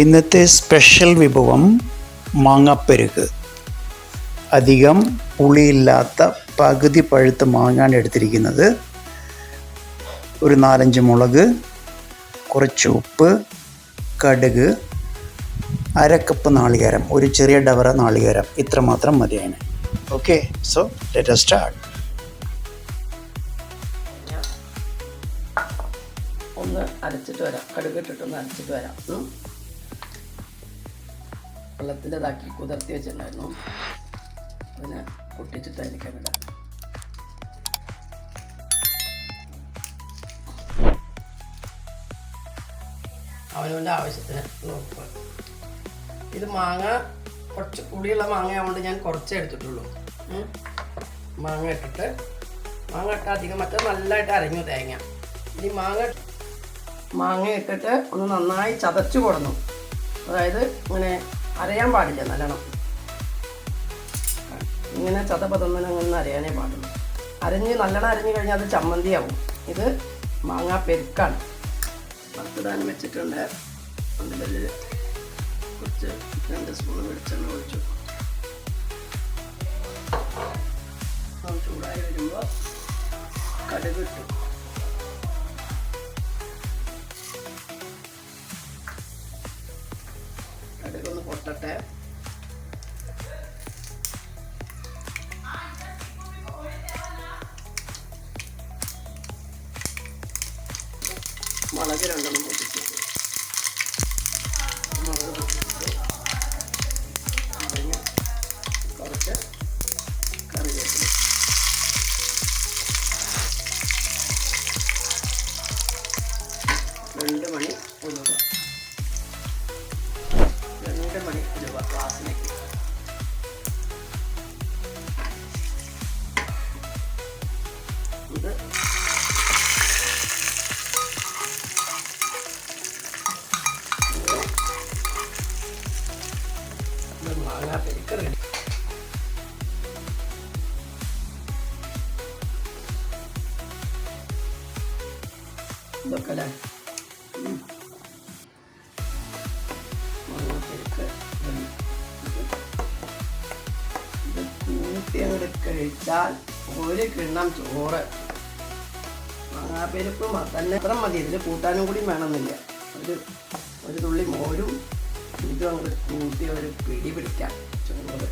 ഇന്നത്തെ സ്പെഷ്യൽ വിഭവം മാങ്ങാപ്പെരുക്ക്. അധികം പുളിയില്ലാത്ത പകുതി പഴുത്ത മാങ്ങാണ് എടുത്തിരിക്കുന്നത്. ഒരു 4-5 മുളക്, കുറച്ച് ഉപ്പ്, കടുക്, 1/2 കപ്പ് നാളികേരം, ഒരു ചെറിയ ഡവറ നാളികേരം, ഇത്രമാത്രം മതിയാണ്. Okay, so let us start. ഒന്ന് അരച്ചിട്ട് വരാം, കടുകിട്ടിട്ടൊന്ന് അരച്ചിട്ട് വരാം. വെള്ളത്തിൻ്റെതാക്കി കുതിർത്തി വെച്ചിട്ടുണ്ടായിരുന്നു, അതിനെ പൊട്ടിച്ചിട്ട് അതിലേക്ക് ഇടാം. അവനവൻ്റെ ആവശ്യത്തിന് നോക്കുക. ഇത് മാങ്ങ കുറച്ച് പുളിയുള്ള മാങ്ങയായതുകൊണ്ട് ഞാൻ കുറച്ചേ എടുത്തിട്ടുള്ളൂ. മാങ്ങ ഇട്ടിട്ട് അധികം മറ്റേ നല്ലതായിട്ട് അരഞ്ഞു തേങ്ങ. ഇനി മാങ്ങ ഇട്ടിട്ട് ഒന്ന് നന്നായി ചതച്ച് കൊടുന്നു. അതായത് ഇങ്ങനെ അരയാൻ പാടില്ല, നല്ലോണം ഇങ്ങനെ ചതപതന്നനെ അങ്ങനെ അരയാനേ പാടുള്ളൂ. നല്ലോണം അരഞ്ഞു കഴിഞ്ഞാൽ അത് ചമ്മന്തിയാവും. ഇത് മാങ്ങാ പെരുക്കാണ്. 10 ദാനം വെച്ചിട്ടുണ്ട്. അതിൽ കുറച്ച് 2 സ്പൂൺ വെളിച്ചെണ്ണ ഒഴിച്ചു. ചൂടായി വരുമ്പോൾ കടുക് ഇട്ടു. കടുകൊന്ന് പൊട്ടട്ടെ. മുളക് 2 പൊട്ടിച്ചു. കുറച്ച് കറിവേപ്പില, രണ്ട് മണി ഉലുവ വാസനയ്ക്ക്. ഇത് മാങ്ങാ പെരുക്ക് റെഡി. ഇതൊക്കെ അല്ലേ മാങ്ങാപ്പെരുക്ക് റെഡി. ഇത് കൂട്ടി അങ്ങോട്ട് കഴിച്ചാൽ 1 കിണ്ണം ചോറ്. മാങ്ങാപ്പെരുപ്പ് തന്നെ അത്ര മതി. ഇതിൽ കൂട്ടാനും കൂടി വേണമെന്നില്ല. ഒരു തുള്ളി മോരും ഇതും അങ്ങോട്ട് കൂട്ടി ഒരു പിടി പിടിക്കാം ചോറ്.